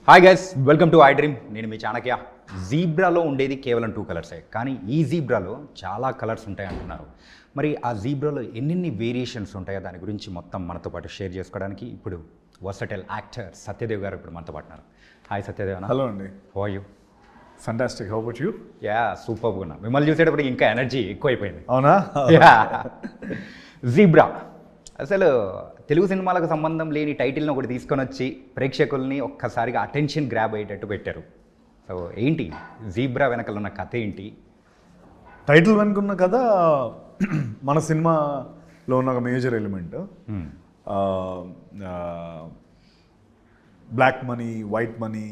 Hi guys, welcome to I dream. నేను మీ చాణక్య. జీబ్రాలో ఉండేది కేవలం 2 కలర్సే, కానీ ఈ జీబ్రాలో చాలా కలర్స్ ఉంటాయి అంటున్నారు. మరి ఆ జీబ్రాలో ఎన్ని వేరియేషన్స్ ఉంటాయో దాని గురించి మొత్తం మనతో పాటు షేర్ చేసుకోవడానికి ఇప్పుడు వర్సటైల్ యాక్టర్ సత్యదేవ్ గారు ఇప్పుడు మనతో పాటు ఉన్నారు. హాయ్ సత్యదేవ్ అన్న. హలో అండి. How are you? Fantastic. How about you? Yeah, సూపర్గా ఉన్నా. మిమ్మల్ని చూసేటప్పుడు ఇంకా ఎనర్జీ ఎక్కువైపోయింది. అవునా? జీబ్రా అసలు తెలుగు సినిమాలకు సంబంధం లేని టైటిల్ని ఒకటి తీసుకొని వచ్చి ప్రేక్షకుల్ని ఒక్కసారిగా అటెన్షన్ గ్రాబ్ అయ్యేటట్టు పెట్టారు. సో ఏంటి జీబ్రా వెనకాల ఉన్న కథ ఏంటి? టైటిల్ వెనుకున్న కదా మన సినిమాలో ఉన్న ఒక major element black money, white money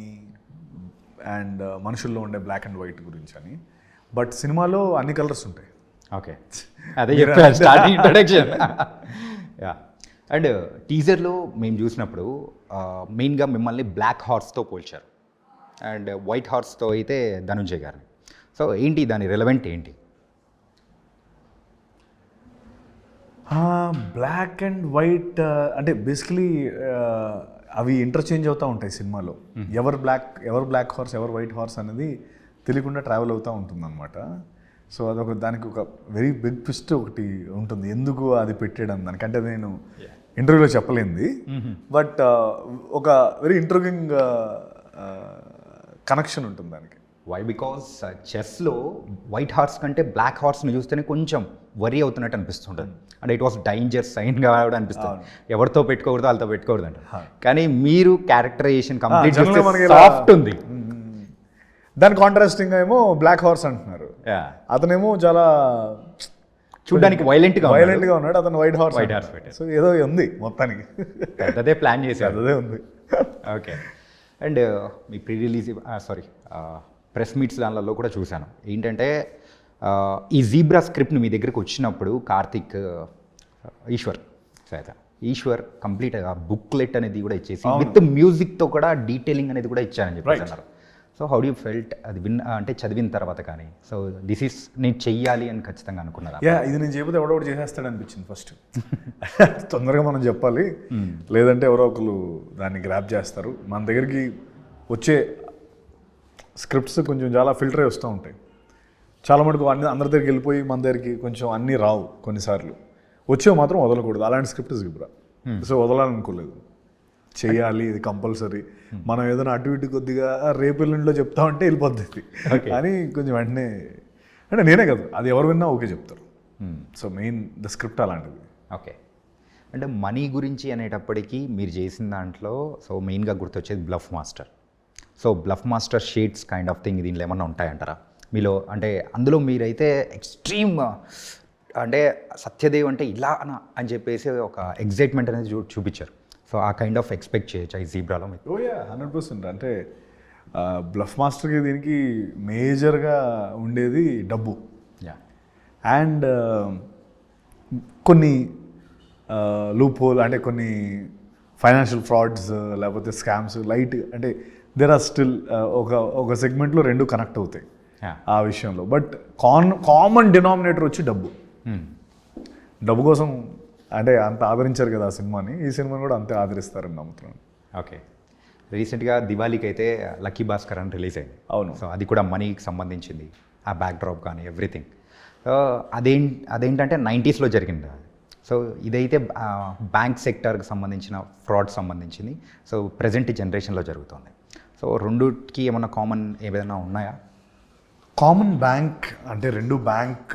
and మనుషుల్లో ఉండే బ్లాక్ అండ్ వైట్ గురించి అని. బట్ సినిమాలో అన్ని కలర్స్ ఉంటాయి. ఓకే, అదే చెప్పాను స్టార్టింగ్ ఇంట్రడక్షన్. యా, అండ్ టీజర్లో మేము చూసినప్పుడు మెయిన్గా మిమ్మల్ని బ్లాక్ హార్స్తో పోల్చారు అండ్ వైట్ హార్స్తో అయితే ధనుంజయ్ గారిని. సో ఏంటి దాని రెలవెంట్ ఏంటి? బ్లాక్ అండ్ వైట్ అంటే బేసికలీ అవి ఇంటర్చేంజ్ అవుతూ ఉంటాయి సినిమాలో. ఎవరు బ్లాక్ హార్స్, ఎవరు వైట్ హార్స్ అనేది తెలియకుండా ట్రావెల్ అవుతూ ఉంటుంది అనమాట. సో అదొక దానికి ఒక వెరీ బిగ్ ట్విస్ట్ ఒకటి ఉంటుంది, ఎందుకు అది పెట్టేయడం దానికంటే నేను ఇంటర్వ్యూలో చెప్పలేంది. బట్ ఒక వెరీ ఇంట్రెస్టింగ్ కనెక్షన్ ఉంటుంది దానికి. వై? బికాస్ చెస్లో వైట్ హార్స్ కంటే బ్లాక్ హార్స్ని చూస్తేనే కొంచెం వరీ అవుతున్నట్టు అనిపిస్తుంటుంది. అంటే ఇట్ వాస్ డేంజర్ సైన్గా కూడా అనిపిస్తుంది. ఎవరితో పెట్టుకోకూడదు, వాళ్ళతో పెట్టుకోకూడదు అంట. కానీ మీరు క్యారెక్టరైజేషన్ కంప్లీట్ సాఫ్ట్ ఉంది. దాని కాంట్రాస్టింగ్ ఏమో బ్లాక్ హార్స్ అంటున్నారు, అతనేమో చాలా చూడడానికి వైలెంట్గా ఉన్నాడు, అతను వైట్ హార్స్. సో ఏదో ఉంది మొత్తానికి, అదే ప్లాన్ చేశారు, అదే ఉంది. ఓకే. అండ్ మీ ప్రీ రిలీజ్ ప్రెస్ మీట్స్ దానిలో కూడా చూశాను. ఏంటంటే ఈ జీబ్రా స్క్రిప్ట్ని మీ దగ్గరికి వచ్చినప్పుడు కార్తిక్, ఈశ్వర్ కంప్లీట్ బుక్లెట్ అనేది కూడా ఇచ్చేసి విత్ మ్యూజిక్తో కూడా డీటెయిలింగ్ అనేది కూడా ఇచ్చానని చెప్పేసి అన్నారు. సో హౌ డూ ఫెల్ట్ అది అంటే చదివిన తర్వాత కానీ? సో దిస్ ఈస్ నేను చెయ్యాలి అని ఖచ్చితంగా అనుకున్నారా? ఇది నేను చెప్పితే ఎవడో చేసేస్తాడు అనిపించింది ఫస్ట్. తొందరగా మనం చెప్పాలి, లేదంటే ఎవరో ఒకరు దాన్ని గ్రాప్ చేస్తారు. మన దగ్గరికి వచ్చే స్క్రిప్ట్స్ కొంచెం చాలా ఫిల్టర్ వస్తూ ఉంటాయి. చాలా మటుకు అందరి దగ్గరికి వెళ్ళిపోయి మన దగ్గరికి కొంచెం అన్నీ రావు. కొన్నిసార్లు వచ్చేవి మాత్రం వదలకూడదు. అలాంటి స్క్రిప్ట్ జీబ్రా. సో వదలాలనుకోలేదు, చెయ్యాలి, ఇది కంపల్సరీ. మనం ఏదైనా అటు ఇటు కొద్దిగా రేపు ఎల్లుండిలో చెప్తా ఉంటే వెళ్ళిపోద్ది అని కొంచెం వెంటనే, అంటే నేనే కదా, అది ఎవరు విన్నా ఓకే చెప్తారు. సో మెయిన్ ద స్క్రిప్ట్ అలాంటిది. ఓకే. అంటే మనీ గురించి అనేటప్పటికీ మీరు చేసిన దాంట్లో సో మెయిన్గా గుర్తొచ్చేది bluff master. So bluff master shades kind of thing దీనిలో ఏమన్నా ఉంటాయంటారా మీలో? అంటే అందులో మీరైతే ఎక్స్ట్రీమ్, అంటే సత్యదేవ్ అంటే ఇలా అని చెప్పేసి ఒక ఎగ్జైట్మెంట్ అనేది చూపించారు. సో ఆ కైండ్ ఆఫ్ ఎక్స్పెక్ట్ చేయొచ్చు ఈ జీబ్రాలో మీకు? 100%. అంటే బ్లఫ్ మాస్టర్కి దీనికి మేజర్గా ఉండేది డబ్బు అండ్ కొన్ని లూప్ హోల్, అంటే కొన్ని ఫైనాన్షియల్ ఫ్రాడ్స్ లేకపోతే స్కామ్స్ లైట్, అంటే దేర్ ఆర్ స్టిల్ ఒక సెగ్మెంట్లో రెండు కనెక్ట్ అవుతాయి ఆ విషయంలో. బట్ కామన్ డినామినేటర్ వచ్చి డబ్బు కోసం అంటే అంత ఆదరించారు కదా ఆ సినిమాని, ఈ సినిమాని కూడా అంతే ఆదరిస్తారని నమ్ముతున్నాను. ఓకే. రీసెంట్గా దివాళీకి అయితే లక్కీ భాస్కర్ అని రిలీజ్ అయింది. అవును. సో అది కూడా మనీకి సంబంధించింది, ఆ బ్యాక్ డ్రాప్ కానీ ఎవ్రీథింగ్. సో అదేంటంటే 90s జరిగింది. సో ఇదైతే బ్యాంక్ సెక్టర్కి సంబంధించిన ఫ్రాడ్ సంబంధించింది. సో ప్రజెంట్ జనరేషన్లో జరుగుతుంది. సో రెండుకి ఏమన్నా కామన్ ఏదైనా ఉన్నాయా? కామన్ బ్యాంక్ అంటే రెండు బ్యాంక్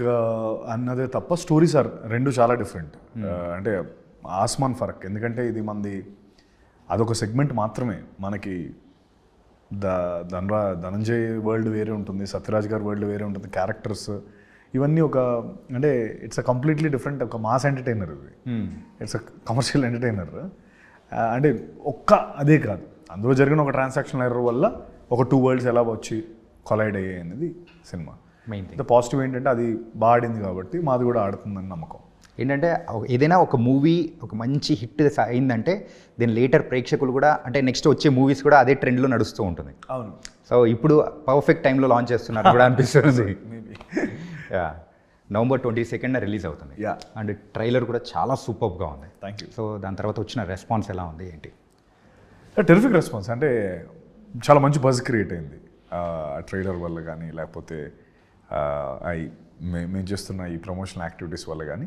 అన్నదే తప్ప స్టోరీస్ ఆర్ రెండు చాలా డిఫరెంట్. అంటే ఆస్మాన్ ఫరక్. ఎందుకంటే ఇది మనది అదొక సెగ్మెంట్ మాత్రమే. మనకి ధనంజయ్ వరల్డ్ వేరే ఉంటుంది, సత్యరాజ్ గారి వరల్డ్ వేరే ఉంటుంది, క్యారెక్టర్స్ ఇవన్నీ ఒక, అంటే ఇట్స్ అ కంప్లీట్లీ డిఫరెంట్, ఒక మాస్ ఎంటర్టైనర్ ఇది. It's a commercial entertainer. అంటే అదే కాదు, అందులో జరిగిన ఒక ట్రాన్సాక్షన్ ఎర్రర్ వల్ల ఒక 2 వరల్డ్స్ ఎలా వచ్చి కొలైడ్ అయ్యాయి అనేది సినిమా మెయిన్ థింగ్. పాజిటివ్ ఏంటంటే అది బాగా ఆడింది కాబట్టి మాది కూడా ఆడుతుందని నమ్మకం. ఏంటంటే ఏదైనా ఒక మూవీ ఒక మంచి హిట్ అయిందంటే దీని లేటర్ ప్రేక్షకులు కూడా, అంటే నెక్స్ట్ వచ్చే మూవీస్ కూడా అదే ట్రెండ్లో నడుస్తూ ఉంటుంది. అవును. సో ఇప్పుడు పర్ఫెక్ట్ టైంలో లాంచ్ చేస్తున్నారు కూడా అనిపిస్తుంది. November 22nd రిలీజ్ అవుతుంది. అండ్ ట్రైలర్ కూడా చాలా సూపర్గా ఉంది. Thank you. సో దాని తర్వాత వచ్చిన రెస్పాన్స్ ఎలా ఉంది ఏంటి? టెరిఫిక్ రెస్పాన్స్, అంటే చాలా మంచి బజ్ క్రియేట్ అయింది ఆ ట్రైలర్ వల్ల కానీ, లేకపోతే మేము చేస్తున్న ఈ ప్రమోషనల్ యాక్టివిటీస్ వల్ల కానీ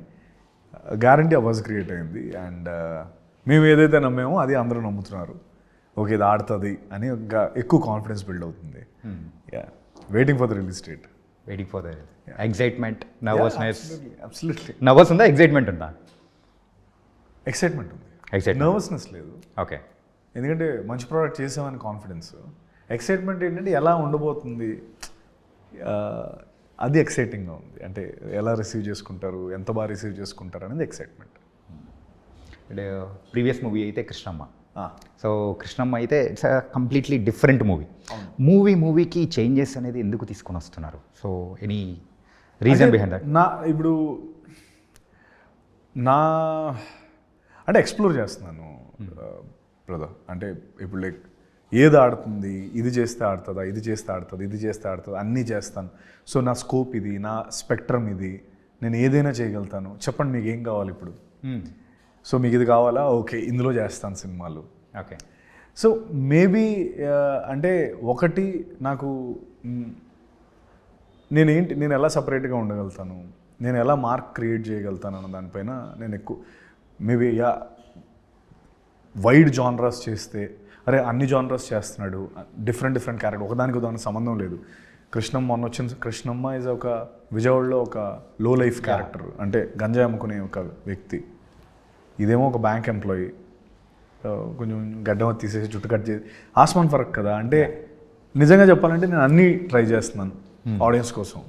గ్యారంటీ ఆ బజ్ క్రియేట్ అయింది. అండ్ మేము ఏదైతే నమ్మామో అది అందరూ నమ్ముతున్నారు. ఓకే, ఇది ఆడుతుంది అని ఇంకా ఎక్కువ కాన్ఫిడెన్స్ బిల్డ్ అవుతుంది. Waiting for the release date. Waiting for the excitement, nervousness. Absolutely. Nervous ఉందా, ఎక్సైట్మెంట్ ఉందా? ఎక్సైట్మెంట్ ఉంది, ఎక్సైట్మెంట్. నర్వస్నెస్ లేదు. ఓకే. ఎందుకంటే మంచి ప్రోడక్ట్ చేసామని కాన్ఫిడెన్స్. ఎక్సైట్మెంట్ ఏంటంటే ఎలా ఉండబోతుంది, అది ఎక్సైటింగ్గా ఉంది. అంటే ఎలా రిసీవ్ చేసుకుంటారు, ఎంత బాగా రిసీవ్ చేసుకుంటారు అనేది ఎక్సైట్మెంట్. అంటే ప్రీవియస్ మూవీ అయితే కృష్ణమ్మ. సో కృష్ణమ్మ అయితే ఇట్స్ కంప్లీట్లీ డిఫరెంట్ మూవీకి చేంజెస్ అనేది ఎందుకు తీసుకొని వస్తున్నారు? So any reason behind that? అంటే ఎక్స్ప్లోర్ చేస్తున్నాను బ్రదర్. అంటే ఇప్పుడు లైక్ ఏది ఆడుతుంది, ఇది చేస్తే ఆడుతుందా, ఇది చేస్తే ఆడుతుంది, ఇది చేస్తే ఆడుతుంది, అన్నీ చేస్తాను. సో నా స్కోప్ ఇది, నా స్పెక్ట్రమ్ ఇది, నేను ఏదైనా చేయగలుగుతాను. చెప్పండి మీకు ఏం కావాలి ఇప్పుడు. సో మీకు ఇది కావాలా, ఓకే ఇందులో చేస్తాను సినిమాలు. ఓకే. సో మేబీ అంటే ఒకటి నాకు నేను ఎలా సపరేట్గా ఉండగలుగుతాను, నేను ఎలా మార్క్ క్రియేట్ చేయగలుగుతాను అన్న దానిపైన నేను ఎక్కువ మేబీ వైడ్ జానరస్ చేస్తే, అరే అన్ని జానరస్ చేస్తున్నాడు, డిఫరెంట్ క్యారెక్టర్, ఒకదానికి సంబంధం లేదు. కృష్ణమ్మ మొన్న వచ్చిన కృష్ణమ్మ ఈజ్ ఒక విజయవాడలో ఒక లో లైఫ్ క్యారెక్టర్, అంటే గంజాయి అమ్ముకునే ఒక వ్యక్తి. ఇదేమో ఒక బ్యాంక్ ఎంప్లాయీ, కొంచెం గడ్డం తీసేసి జుట్టు కట్ చేసి, ఆస్మాన్ ఫరక్ కదా. అంటే నిజంగా చెప్పాలంటే నేను అన్నీ ట్రై చేస్తున్నాను ఆడియన్స్ కోసం.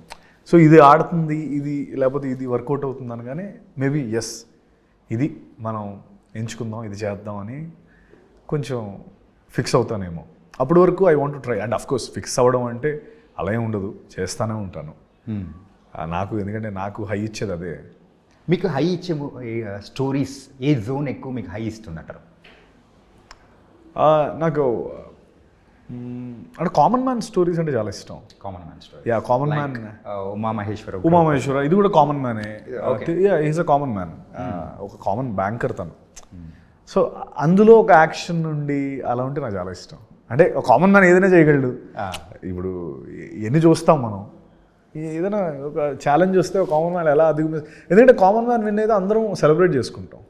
సో ఇది ఆడుతుంది, ఇది లేకపోతే ఇది వర్కౌట్ అవుతుంది అనగానే మేబీ ఎస్ ఇది మనం ఎంచుకుందాం, ఇది చేద్దాం అని కొంచెం ఫిక్స్ అవుతానేమో. అప్పటి వరకు I want to try. And of course fix అవ్వడం అంటే అలా ఏం ఉండదు, చేస్తూనే ఉంటాను. నాకు ఎందుకంటే నాకు హై ఇచ్చేది అదే. మీకు హై ఇచ్చే స్టోరీస్ ఏ జోన్ ఎక్కువ మీకు హై ఇస్తుందంటారు? నాకు అంటే కామన్ మ్యాన్ స్టోరీస్ అంటే చాలా ఇష్టం. Common man story. Yeah, common man. Umamaheswara ఇది కూడా కామన్ మ్యానే. ఈజ్ అ కామన్ మ్యాన్, ఒక కామన్ బ్యాంకర్ తను. సో అందులో ఒక యాక్షన్ నుండి అలా ఉంటే నాకు చాలా ఇష్టం. అంటే ఒక కామన్ మ్యాన్ ఏదైనా చేయగలడు. ఇప్పుడు ఎన్ని చూస్తాం మనం, ఏదైనా ఒక ఛాలెంజ్ వస్తే ఒక కామన్ మ్యాన్ ఎలా ఎందుకంటే కామన్ మ్యాన్ విన్ అయితే అందరం సెలబ్రేట్ చేసుకుంటాం.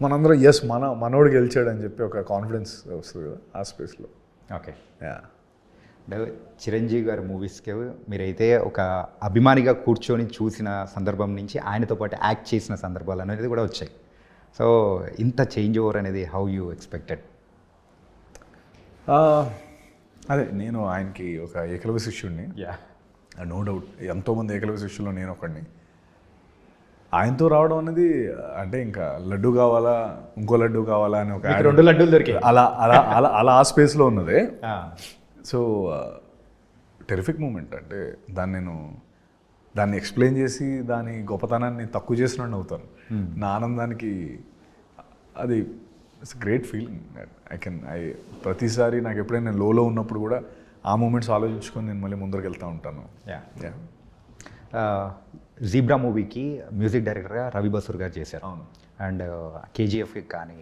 మనందరం ఎస్ మనోడు గెలిచాడు అని చెప్పి ఒక కాన్ఫిడెన్స్ వస్తుంది కదా ఆ స్పేస్లో. ఓకే. అంటే చిరంజీవి గారి మూవీస్కి మీరైతే ఒక అభిమానిగా కూర్చొని చూసిన సందర్భం నుంచి ఆయనతో పాటు యాక్ట్ చేసిన సందర్భాలు అనేది కూడా వచ్చాయి. సో ఇంత చేంజ్ ఓవర్ అనేది హౌ యూ ఎక్స్పెక్టెడ్? అదే నేను ఆయనకి ఒక ఏకలవ్య శిష్యుడిని, నో డౌట్. ఎంతోమంది ఏకలవ్య శిష్యుల్లో నేను ఒకడిని. ఆయనతో రావడం అనేది అంటే ఇంకా లడ్డు కావాలా, ఇంకో లడ్డు కావాలా అని ఒక 2 లడ్డూలు దొరికాయి. అలా ఆ స్పేస్లో ఉన్నదే. So terrific moment. అంటే దాన్ని ఎక్స్ప్లెయిన్ చేసి దాని గొప్పతనాన్ని తక్కువ చేసినట్టు అవుతాను. నా ఆనందానికి అది ఇట్స్ గ్రేట్ ఫీలింగ్. ప్రతిసారి నాకు ఎప్పుడైనా నేను లోలో ఉన్నప్పుడు కూడా ఆ మూమెంట్స్ ఆలోచించుకొని నేను మళ్ళీ ముందరికి వెళ్తూ ఉంటాను. జీబ్రా మూవీకి మ్యూజిక్ డైరెక్టర్గా రవి బసూర్ గారు చేశారు. అవును. అండ్ కేజీఎఫ్కి కానీ,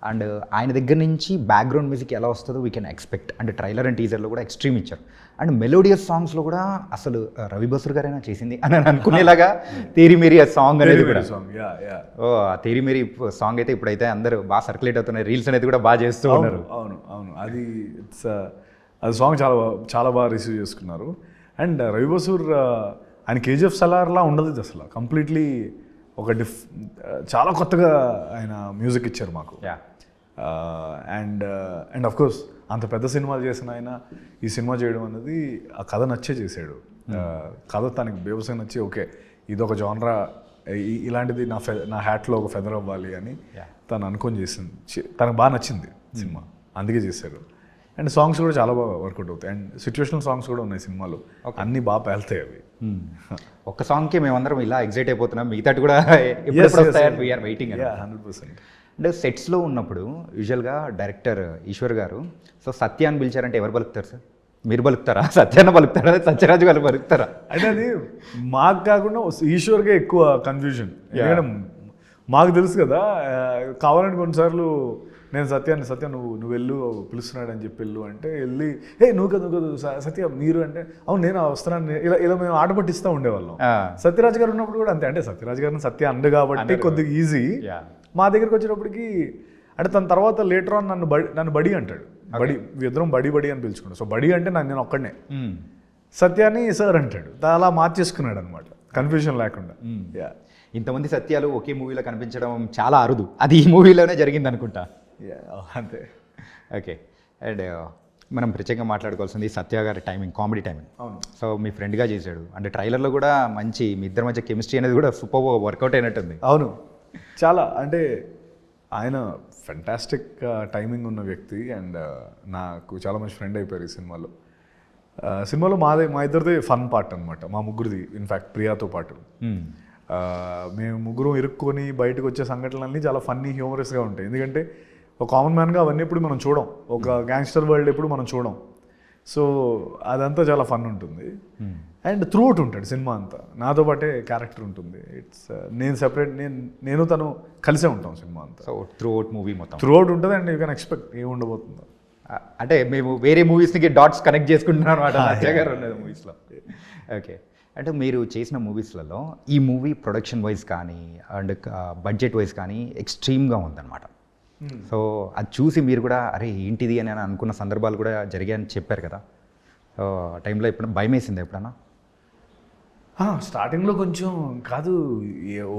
అండ్ ఆయన దగ్గర నుంచి బ్యాక్గ్రౌండ్ మ్యూజిక్ ఎలా వస్తుందో వీ కెన్ ఎక్స్పెక్ట్. అంటే ట్రైలర్ అండ్ టీజర్లో కూడా ఎక్స్ట్రీమ్ ఇచ్చారు. అండ్ మెలోడియస్ సాంగ్స్లో కూడా అసలు రవి బసూర్ గారైనా చేసింది అని అనుకునేలాగా తేరీ మేరీ ఆ సాంగ్ అనేది కూడా. ఆ తేరీ మేరీ సాంగ్ అయితే ఇప్పుడైతే అందరూ బాగా సర్క్యులేట్ అవుతున్నాయి, రీల్స్ అనేది కూడా బాగా చేస్తూ ఉన్నారు. అవును అది సాంగ్ చాలా బాగా రిసీవ్ చేసుకున్నారు. అండ్ రవి బసూర్ ఆయన కేజీఎఫ్ సలార్లా ఉండదు ఇది అసలు. కంప్లీట్లీ ఒక చాలా కొత్తగా ఆయన మ్యూజిక్ ఇచ్చారు మాకు. అండ్ అఫ్ కోర్స్ అంత పెద్ద సినిమాలు చేసిన ఆయన ఈ సినిమా చేయడం అనేది ఆ కథ నచ్చే చేశాడు. కథ తనకి బేవసం నచ్చి ఓకే ఇదొక జానరా, ఇలాంటిది నా హ్యాట్లో ఒక ఫెదర్ అవ్వాలి అని తను అనుకొని చేసింది. తనకు బాగా నచ్చింది సినిమా, అందుకే చేశాడు. అండ్ సాంగ్స్ కూడా చాలా బాగా వర్కౌట్ అవుతాయి. అండ్ సిచ్యువేషనల్ సాంగ్స్ కూడా ఉన్నాయి సినిమాలో, అన్నీ బాగా పేలుతాయి అవి. ఒక్క సాంగ్కి మేమందరం ఇలా ఎగ్జైట్ అయిపోతున్నాం, మిగతాటి కూడా వెయిటింగ్. 100%. అంటే సెట్స్లో ఉన్నప్పుడు యూజువల్గా డైరెక్టర్ ఈశ్వర్ గారు సో సత్య అని పిలిచారంటే ఎవరు పలుకుతారు సార్? మీరు పలుకుతారా, సత్యాన్న పలుకుతారా, సత్యరాజు గారు పలుకుతారా? అంటే అది మాకు కాకుండా ఈశ్వర్గా ఎక్కువ కన్ఫ్యూజన్. ఎందుకంటే మాకు తెలుసు కదా, కావాలని కొన్నిసార్లు నేను సత్య నువ్వు వెళ్ళు పిలుస్తున్నాడు అని చెప్పి వెళ్ళు అంటే వెళ్ళి నువ్వు కదా సత్య మీరు అంటే అవును నేను వస్తున్నాను ఇలా మేము ఆట పట్టిస్తూ ఉండేవాళ్ళం. సత్యరాజ్ గారు ఉన్నప్పుడు కూడా అంతే, అంటే సత్యరాజ్ గారిని సత్య అండు కాబట్టి కొద్దిగా ఈజీ. మా దగ్గరికి వచ్చేటప్పటికి అంటే తన తర్వాత లేటర్ ఆన్ నన్ను బడి అంటాడు. బడి ఇద్దరం బడి అని పిలుచుకుంటాం. సో బడి అంటే నేను ఒక్కడనే, సత్యాన్ని సార్ అంటాడు. అలా మార్చేసుకున్నాడు అనమాట, కన్ఫ్యూజన్ లేకుండా. ఇంతమంది సత్యాలు ఒకే మూవీలో కనిపించడం చాలా అరుదు, అది ఈ మూవీలోనే జరిగింది అనుకుంటా. అంతే. ఓకే. అండ్ మనం ప్రత్యేకంగా మాట్లాడుకోవాల్సింది సత్య గారి టైమింగ్, కామెడీ టైమింగ్. అవును. సో మీ ఫ్రెండ్గా చేశాడు, అంటే ట్రైలర్లో కూడా మంచి మీ ఇద్దరి మధ్య కెమిస్ట్రీ అనేది కూడా సూపర్ వర్కౌట్ అయినట్టుంది. అవును, చాలా. అంటే ఆయన ఫెంటాస్టిక్ టైమింగ్ ఉన్న వ్యక్తి అండ్ నాకు చాలా మంచి ఫ్రెండ్ అయిపోయారు ఈ సినిమాలో. సినిమాలో మా ఇద్దరిది ఫన్ పార్ట్ అనమాట, మా ముగ్గురిది. ఇన్ఫ్యాక్ట్ ప్రియాతో పాటు మేము ముగ్గురం ఇరుక్కొని బయటకు వచ్చే సంఘటనలన్నీ చాలా ఫన్నీ హ్యూమరస్గా ఉంటాయి. ఎందుకంటే ఒక కామన్ మ్యాన్గా అవన్నీ ఎప్పుడు మనం చూడం, ఒక గ్యాంగ్స్టర్ వరల్డ్ ఎప్పుడు మనం చూడం. సో అదంతా చాలా ఫన్ ఉంటుంది. అండ్ త్రూ అవుట్ ఉంటాడు సినిమా అంతా, నాతో పాటే క్యారెక్టర్ ఉంటుంది. ఇట్స్ నేను సెపరేట్, నేను తను కలిసే ఉంటాం సినిమా అంతా. సో త్రూ అవుట్ మూవీ మొత్తం త్రూ అవుట్ ఉంటుంది. అండ్ యూ కెన్ ఎక్స్పెక్ట్ ఏమి ఉండబోతుందో. అంటే మేము వేరే మూవీస్కి డాట్స్ కనెక్ట్ చేసుకుంటున్నాం అనమాట సత్య గారు ఉన్నది మూవీస్లో. ఓకే. అంటే మీరు చేసిన మూవీస్లలో ఈ మూవీ ప్రొడక్షన్ వైజ్ కానీ అండ్ బడ్జెట్ వైజ్ కానీ ఎక్స్ట్రీమ్గా ఉందన్నమాట. సో అది చూసి మీరు కూడా అరే ఏంటిది అని అనుకున్న సందర్భాలు కూడా జరిగాయని చెప్పారు కదా. సో ఆ టైంలో ఎప్పుడైనా భయం వేసింది ఎప్పుడన్నా? స్టార్టింగ్లో కొంచెం కాదు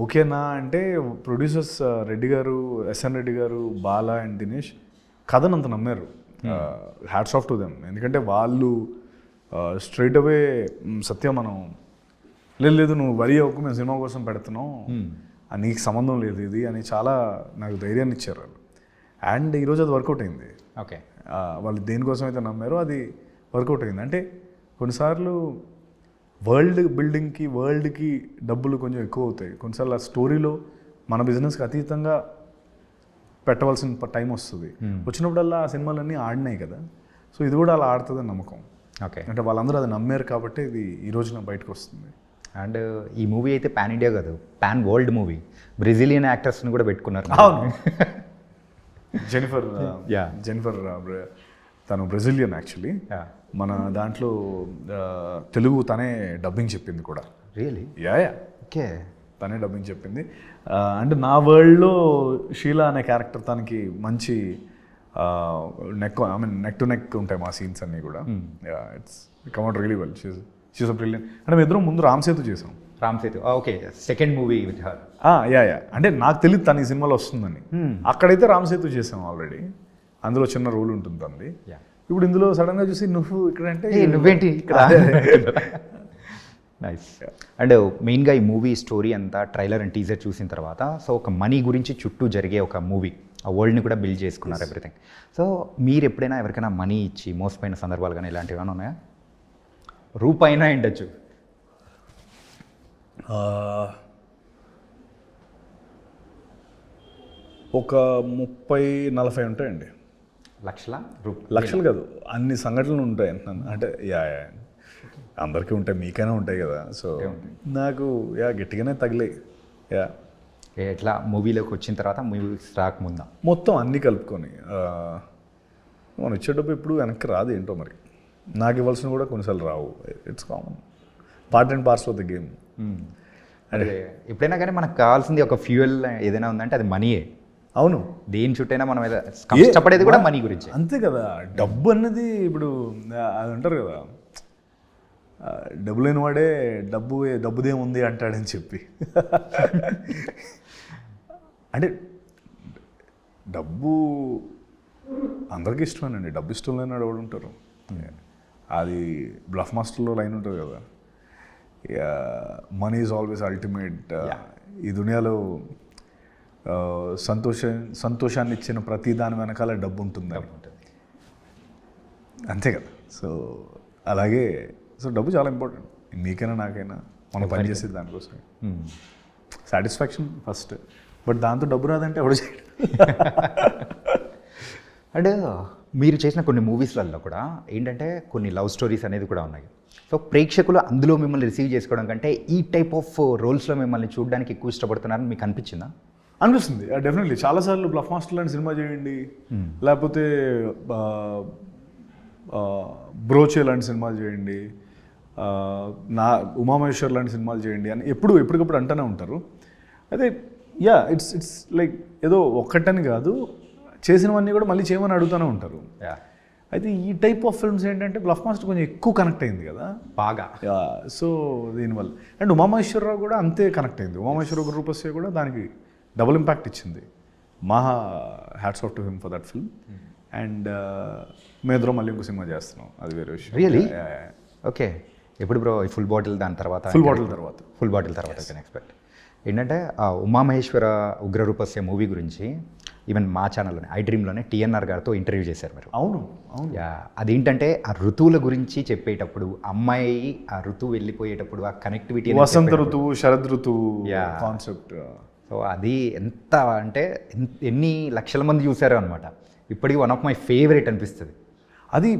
ఓకేనా అంటే ప్రొడ్యూసర్స్ రెడ్డి గారు, ఎస్ఎన్ రెడ్డి గారు, బాలా అండ్ దినేష్ కథను అంత నమ్మారు. Hats off to them. ఎందుకంటే వాళ్ళు స్ట్రైట్ అవే సత్య మనం లేదు నువ్వు వరి అవ్వకు, మేము సినిమా కోసం పెడుతున్నాం, నీకు సంబంధం లేదు ఇది అని చాలా నాకు ధైర్యాన్ని ఇచ్చారు వాళ్ళు. అండ్ ఈరోజు అది వర్కౌట్ అయింది. ఓకే. వాళ్ళు దేనికోసం అయితే నమ్మారో అది వర్కౌట్ అయింది. అంటే కొన్నిసార్లు వరల్డ్ బిల్డింగ్కి వరల్డ్కి డబ్బులు కొంచెం ఎక్కువ అవుతాయి. కొన్నిసార్లు ఆ స్టోరీలో మన బిజినెస్కి అతీతంగా పెట్టవలసిన టైం వస్తుంది. వచ్చినప్పుడల్లా ఆ సినిమాలన్నీ ఆడినాయి కదా. సో ఇది కూడా అలా ఆడుతుందని నమ్మకం. ఓకే. అంటే వాళ్ళందరూ అది నమ్మారు కాబట్టి ఇది ఈ రోజున బయటకు వస్తుంది. అండ్ ఈ మూవీ అయితే పాన్ ఇండియా కాదు, పాన్ వరల్డ్ మూవీ. బ్రెజిలియన్ యాక్టర్స్ని కూడా పెట్టుకున్నారు. జెనిఫర్ తను బ్రెజిలియన్ యాక్చువల్లీ. మన దాంట్లో తెలుగు తనే డబ్బింగ్ చెప్పింది కూడా. రియలీ? యా. ఓకే. తనే డబ్బింగ్ చెప్పింది. అంటే నా వరల్డ్లో షీలా అనే క్యారెక్టర్ తనకి మంచి నెక్ టు నెక్ ఉంటాయి మా సీన్స్ అన్నీ కూడా. It's come out really well. She's a brilliant. అంటే మేము ఇద్దరం ముందు రామ్ సేతు చేసాం. Ram Setu, okay. Second movie with her. Yeah. అంటే నాకు తెలియదు తను ఈ సినిమాలో వస్తుందని. అక్కడైతే రామ్ సేతు చేసాం ఆల్రెడీ, అందులో చిన్న రోల్ ఉంటుంది తనది. ఇప్పుడు ఇందులో సడన్గా చూసి నువ్వు ఇక్కడ అంటే నువ్వేంటి ఇక్కడ. నైస్. అండ్ మెయిన్గా ఈ మూవీ స్టోరీ అంతా ట్రైలర్ అండ్ టీజర్ చూసిన తర్వాత సో ఒక మనీ గురించి చుట్టూ జరిగే ఒక మూవీ, ఆ వరల్డ్ని కూడా బిల్డ్ చేసుకున్నారు ఎవ్రీథింగ్. సో మీరు ఎప్పుడైనా ఎవరికైనా మనీ ఇచ్చి మోసపోయిన సందర్భాలు కానీ ఇలాంటివి ఏమైనా ఉన్నాయా? రూపాయినా ఉండొచ్చు. ఒక 30-40 ఉంటాయండి. లక్షలు కాదు, అన్ని సంఘటనలు ఉంటాయి అంటున్నాను. అంటే అందరికీ ఉంటాయి, మీకైనా ఉంటాయి కదా. సో నాకు గట్టిగానే తగిలే. ఎట్లా మూవీలోకి వచ్చిన తర్వాత మూవీస్ రాకముందా మొత్తం అన్నీ కలుపుకొని మనం ఇచ్చే డబ్బు ఎప్పుడు వెనక్కి రాదు ఏంటో మరి. నాకు ఇవ్వాల్సిన కూడా కొన్నిసార్లు రావు. It's common, part and parcel of the game. అంటే ఎప్పుడైనా కానీ మనకు కావాల్సింది ఒక ఫ్యూయల్ ఏదైనా ఉందంటే అది మనీయే. అవును, దేని చుట్టైనా మనం కష్టపడేది కూడా మనీ గురించి. అంతే కదా. డబ్బు అన్నది ఇప్పుడు అది అంటారు కదా, డబ్బు లేని వాడే డబ్బుదేముంది అంటాడని చెప్పి. అంటే డబ్బు అందరికీ ఇష్టమేనండి, డబ్బు ఇష్టం లేని వాడు ఉంటారు. అది బ్లఫ్ మాస్టర్లో లైన్ ఉంటుంది కదా, మనీ ఈజ్ ఆల్వేస్ అల్టిమేట్. ఈ దునియాలో సంతోషాన్ని ఇచ్చిన ప్రతి దాని వెనకాల డబ్బు ఉంటుంది. అంతే కదా. సో అలాగే సో డబ్బు చాలా ఇంపార్టెంట్, మీకైనా నాకైనా. మనం పనిచేసేది దానికోసం. సాటిస్ఫాక్షన్ ఫస్ట్, బట్ దాంతో డబ్బు రాదంటే ఎవడు చేయడు. అండ్ మీరు చేసిన కొన్ని మూవీస్లలో కూడా ఏంటంటే కొన్ని లవ్ స్టోరీస్ అనేది కూడా ఉన్నాయి. సో ప్రేక్షకులు అందులో మిమ్మల్ని రిసీవ్ చేసుకోవడం కంటే ఈ టైప్ ఆఫ్ రోల్స్లో మిమ్మల్ని చూడడానికి ఎక్కువ ఇష్టపడుతున్నారని మీకు అనిపించిందా? అనిపిస్తుంది డెఫినెట్లీ. చాలాసార్లు బ్లఫ్ మాస్టర్ లాంటి సినిమా చేయండి, లేకపోతే బ్రోచే లాంటి సినిమాలు చేయండి, నా ఉమామహేశ్వర్ లాంటి సినిమాలు చేయండి అని ఎప్పటికప్పుడు అంటూనే ఉంటారు. అయితే ఇట్స్ లైక్ ఏదో ఒక్కటని కాదు, చేసినవన్నీ కూడా మళ్ళీ చేయమని అడుగుతూనే ఉంటారు. అయితే ఈ టైప్ ఆఫ్ ఫిల్మ్స్ ఏంటంటే బ్లఫ్ మాస్టర్ కొంచెం ఎక్కువ కనెక్ట్ అయింది కదా బాగా. సో దీనివల్ల అండ్ ఉమామహేశ్వరరావు కూడా అంతే కనెక్ట్ అయింది. ఉమామహేశ్వర రూపస్య కూడా దానికి డబుల్ ఇంపాక్ట్ ఇచ్చింది. మహా hats off to him for that film. And మేద్రో మళ్ళీ ఇంకో సినిమా చేస్తున్నాం, అది వేరే విషయం. రియలీ? ఓకే. ఎప్పుడు బ్రో ఫుల్ బాటిల్ దాని తర్వాత? ఫుల్ బాటిల్ తర్వాత కెన్ ఎక్స్పెక్ట్. ఏంటంటే ఉమామహేశ్వర ఉగ్రరూపస్య మూవీ గురించి ఈవెన్ మా ఛానల్లోనే ఐ డ్రీమ్లోనే టీఎన్ఆర్ గారితో ఇంటర్వ్యూ చేశారు మీరు. అవును. అదేంటంటే ఆ ఋతువుల గురించి చెప్పేటప్పుడు, అమ్మాయి ఆ ఋతువు వెళ్ళిపోయేటప్పుడు ఆ కనెక్టివిటీ, వసంత ఋతువు, శరద్ ఋతువు కాన్సెప్ట్. సో అది ఎంత అంటే ఎన్ని లక్షల మంది చూసారు అనమాట. ఇప్పటికీ వన్ ఆఫ్ మై ఫేవరెట్ అనిపిస్తుంది. అది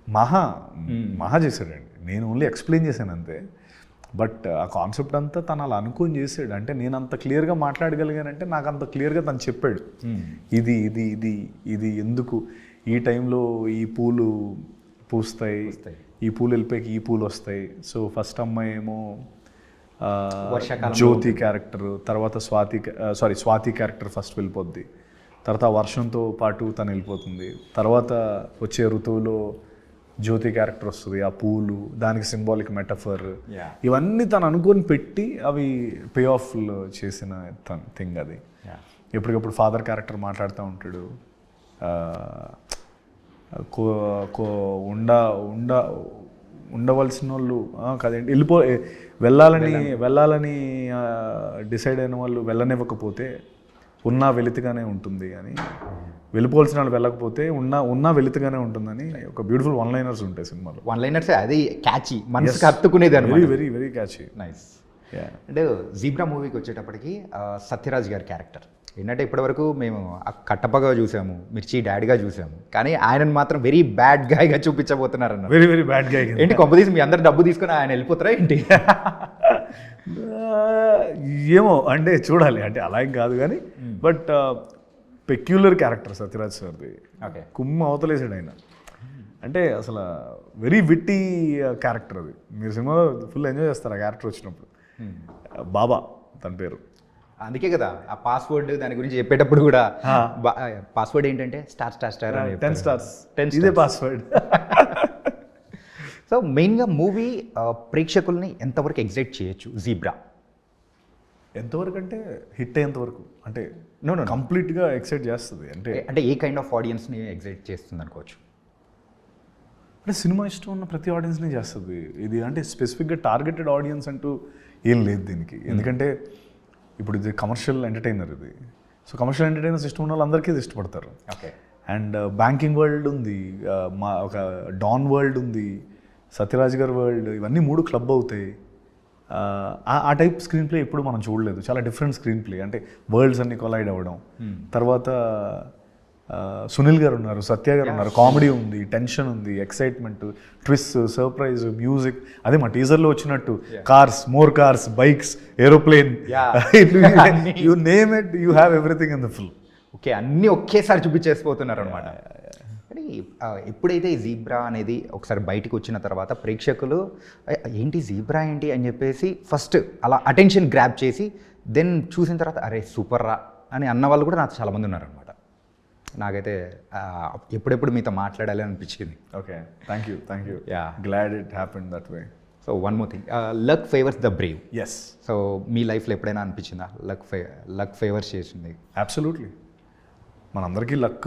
మహా చేశాడండి. నేను ఓన్లీ ఎక్స్ప్లెయిన్ చేశాను అంతే. బట్ ఆ కాన్సెప్ట్ అంతా తను అలా అనుకొని చేసాడు. అంటే నేను అంత క్లియర్గా మాట్లాడగలిగానంటే నాకు అంత క్లియర్గా తను చెప్పాడు. ఇది ఇది ఇది ఇది ఎందుకు ఈ టైంలో ఈ పూలు పూస్తాయి, ఈ పూలు వెళ్ళిపోయి ఈ పూలు వస్తాయి. సో ఫస్ట్ అమ్మాయి ఏమో జ్యోతి క్యారెక్టర్, తర్వాత స్వాతి క్యారెక్టర్ ఫస్ట్ వెళ్ళిపోద్ది, తర్వాత వర్షంతో పాటు తను వెళ్ళిపోతుంది, తర్వాత వచ్చే ఋతువులో జ్యోతి క్యారెక్టర్ వస్తుంది, ఆ పూలు దానికి సింబాలిక్ మెటఫర్. ఇవన్నీ తను అనుకొని పెట్టి అవి పే ఆఫ్లో చేసిన థింగ్ అది. ఎప్పటికప్పుడు ఫాదర్ క్యారెక్టర్ మాట్లాడుతూ ఉంటాడు, ఉండవలసిన వాళ్ళు కదేంటి వెళ్ళాలని డిసైడ్ అయిన వాళ్ళు వెళ్ళనివ్వకపోతే ఉన్నా వెలితిగానే ఉంటుంది అని, వెళ్ళిపోవాల్సిన వాళ్ళు వెళ్ళకపోతే ఉన్నా వెలితిగానే ఉంటుందని ఒక బ్యూటిఫుల్ వన్ లైనర్స్ ఉంటాయి సినిమాలో. వన్ లైనర్స్ అది క్యాచీ, మనసుకి హత్తుకునేది అనమాట. Very very very catchy. Nice. అంటే జీబ్రా మూవీకి వచ్చేటప్పటికి సత్యరాజ్ గారి క్యారెక్టర్ ఏంటంటే ఇప్పటివరకు మేము కట్టపగా చూసాము, మిర్చి డాడీగా చూసాము, కానీ ఆయనను మాత్రం వెరీ బ్యాడ్ గాయ్గా చూపించబోతున్నారు అన్న. Very very bad guy. ఏంటి కొంపదీసి మీ అందరు డబ్బు తీసుకుని ఆయన వెళ్ళిపోతారా ఏంటి? ఏమో అంటే చూడాలి, అంటే అలా ఏం కాదు కానీ బట్ పెక్యులర్ క్యారెక్టర్ సత్యరాజ్ సార్ది. ఓకే. కుమ్మ అవతలేసాడు ఆయన. అంటే అసలు వెరీ విట్టి క్యారెక్టర్ అది. మీరు సినిమాలో ఫుల్ ఎంజాయ్ చేస్తారు ఆ క్యారెక్టర్ వచ్చినప్పుడు. బాబా తన పేరు. అందుకే కదా ఆ పాస్వర్డ్ దాని గురించి చెప్పేటప్పుడు కూడా పాస్వర్డ్ ఏంటంటే స్టార్ 10 stars ఇదే పాస్వర్డ్. సో మెయిన్గా మూవీ ప్రేక్షకుల్ని ఎంతవరకు ఎగ్జైట్ చేయొచ్చు జీబ్రా? ఎంతవరకు అంటే హిట్ అయ్యేంతవరకు, అంటే కంప్లీట్గా ఎక్సైట్ చేస్తుంది. అంటే ఏ కైండ్ ఆఫ్ ఆడియన్స్ని ఎగ్జైట్ చేస్తుంది అనుకోవచ్చు? అంటే సినిమా ఇష్టం ఉన్న ప్రతి ఆడియన్స్ని చేస్తుంది ఇది. అంటే స్పెసిఫిక్గా టార్గెటెడ్ ఆడియన్స్ అంటూ ఏం లేదు దీనికి. ఎందుకంటే ఇప్పుడు ఇది కమర్షియల్ ఎంటర్టైనర్ ఇది. సో కమర్షియల్ ఎంటర్టైనర్స్ ఇష్టం ఉన్న వాళ్ళందరికీ ఇది ఇష్టపడతారు. ఓకే. అండ్ బ్యాంకింగ్ వరల్డ్ ఉంది, ఒక డాన్ వరల్డ్ ఉంది, సత్యరాజ్ గారి వరల్డ్, ఇవన్నీ 3 క్లబ్ అవుతాయి. ఆ టైప్ స్క్రీన్ ప్లే ఎప్పుడు మనం చూడలేదు. చాలా డిఫరెంట్ స్క్రీన్ ప్లే, అంటే వరల్డ్స్ అన్ని కొలైడ్ అవ్వడం. తర్వాత సునీల్ గారు ఉన్నారు, సత్య గారు ఉన్నారు, కామెడీ ఉంది, టెన్షన్ ఉంది, ఎక్సైట్మెంట్, ట్విస్ట్, సర్ప్రైజ్, మ్యూజిక్. అదే మా టీజర్లో వచ్చినట్టు cars, more cars, bikes, aeroplane, you name it, you have everything in the film. Okay, అన్నీ ఒకేసారి చూపించేసిపోతున్నారు అనమాట. కానీ ఎప్పుడైతే ఈ జీబ్రా అనేది ఒకసారి బయటికి వచ్చిన తర్వాత ప్రేక్షకులు ఏంటి జీబ్రా ఏంటి అని చెప్పేసి ఫస్ట్ అలా అటెన్షన్ గ్రాప్ చేసి దెన్ చూసిన తర్వాత అరే సూపర్ రా అని అన్న వాళ్ళు కూడా నాకు చాలామంది ఉన్నారనమాట. నాకైతే ఎప్పుడెప్పుడు మీతో మాట్లాడాలి అనిపించింది. Okay, thank you. Glad it happened that way. So one more thing, luck favours the brave. Yes. So మీ లైఫ్లో ఎప్పుడైనా అనిపించిందా లక్ ఫేవర్స్ చేసింది? అబ్సల్యూట్లీ. మనందరికీ లక్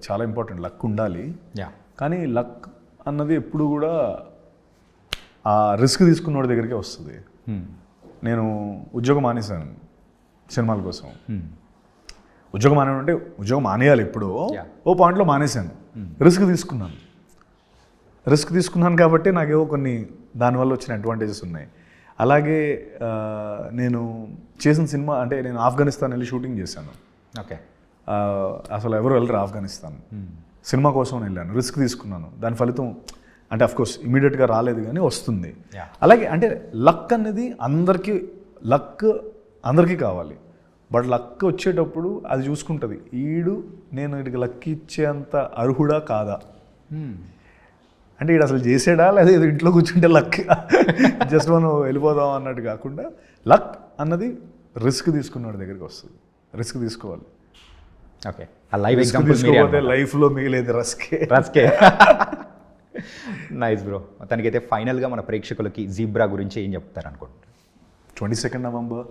చాలా ఇంపార్టెంట్, లక్ ఉండాలి. కానీ లక్ అన్నది ఎప్పుడు కూడా ఆ రిస్క్ తీసుకున్నోడి దగ్గరికే వస్తుంది. నేను ఉద్యోగం మానేశాను సినిమాల కోసం. ఉద్యోగం మానే అంటే ఉద్యోగం మానేయాలి ఎప్పుడో, ఓ పాయింట్లో మానేశాను. రిస్క్ తీసుకున్నాను కాబట్టి నాకేవో కొన్ని దానివల్ల వచ్చిన అడ్వాంటేజెస్ ఉన్నాయి. అలాగే నేను చేసిన సినిమా అంటే నేను ఆఫ్ఘనిస్తాన్ వెళ్ళి షూటింగ్ చేశాను. ఓకే. అసలు ఎవరు వెళ్ళరు ఆఫ్ఘనిస్తాన్. సినిమా కోసం వెళ్ళాను, రిస్క్ తీసుకున్నాను. దాని ఫలితం అంటే అఫ్కోర్స్ ఇమీడియట్గా రాలేదు కానీ వస్తుంది. అలాగే అంటే లక్ అనేది అందరికీ కావాలి. బట్ లక్ వచ్చేటప్పుడు అది చూసుకుంటుంది నేను వీడికి లక్ ఇచ్చేంత అర్హుడా కాదా, అంటే వీడు అసలు చేసాడా లేదా ఏదో ఇంట్లో కూర్చుంటే లక్ జస్ట్ మనం వెళ్ళిపోదాం అన్నట్టు కాకుండా లక్ అన్నది రిస్క్ తీసుకున్నాడు దగ్గరికి వస్తుంది. రిస్క్ తీసుకోవాలి. ఓకే, ఆ లైవ్ రిస్క్ ఎగ్జాంపుల్ తీసుకోకపోతే లైఫ్లో మిగిలేదు రస్కే. Nice bro. తనకైతే ఫైనల్గా మన ప్రేక్షకులకి జీబ్రా గురించి ఏం చెప్తారు అనుకుంటున్నారు? 22 నవంబర్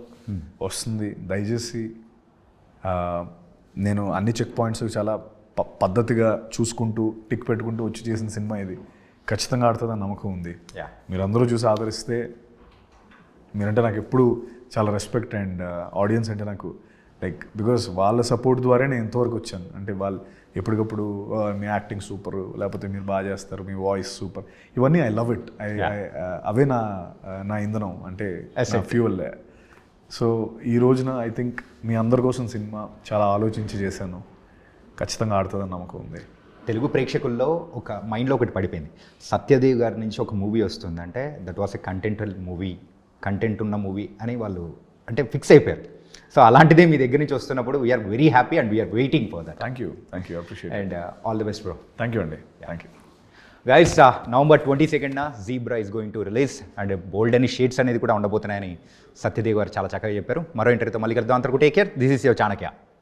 వస్తుంది. దయచేసి నేను అన్ని చెక్ పాయింట్స్ చాలా పద్ధతిగా చూసుకుంటూ టిక్ పెట్టుకుంటూ వచ్చి చేసిన సినిమా ఇది. ఖచ్చితంగా ఆడుతుందని నమ్మకం ఉంది. మీరందరూ చూసి ఆదరిస్తే, మీరంటే నాకు ఎప్పుడు చాలా రెస్పెక్ట్ అండ్ ఆడియన్స్ అంటే నాకు లైక్ బికాస్ వాళ్ళ సపోర్ట్ ద్వారా నేను ఎంతవరకు వచ్చాను. అంటే వాళ్ళు ఎప్పటికప్పుడు మీ యాక్టింగ్ సూపర్, లేకపోతే మీరు బాగా చేస్తారు, మీ వాయిస్ సూపర్, ఇవన్నీ ఐ లవ్ ఇట్. అవే నా ఇంధనం, అంటే ఫ్యూయల్. సో ఈ రోజున ఐ థింక్ మీ అందరి కోసం సినిమా చాలా ఆలోచించి చేశాను. ఖచ్చితంగా ఆడుతుందని నమ్మకం ఉంది. తెలుగు ప్రేక్షకుల్లో ఒక మైండ్లో ఒకటి పడిపోయింది, సత్యదేవ్ గారి నుంచి ఒక మూవీ వస్తుందంటే దట్ వాస్ ఎ కంటెంట్ ఉన్న మూవీ అని వాళ్ళు అంటే ఫిక్స్ అయిపోయారు. సో అలాంటిదే మీ దగ్గర నుంచి వస్తున్నప్పుడు we're very happy and we're waiting for that. Thank you appreciate and all the best bro. Thank you అండి. Thank you guys. నవంబర్ 22న Zebra is going to release and bold అని shades అనేది కూడా ఉండబోతున్నాయని సత్యదేవ్ గారు చాలా చక్కగా చెప్పారు. మరో ఇంటర్వ్యూతో మళ్ళీ కలుద్దాం. అంతవరకు take care. This is your Chanakya.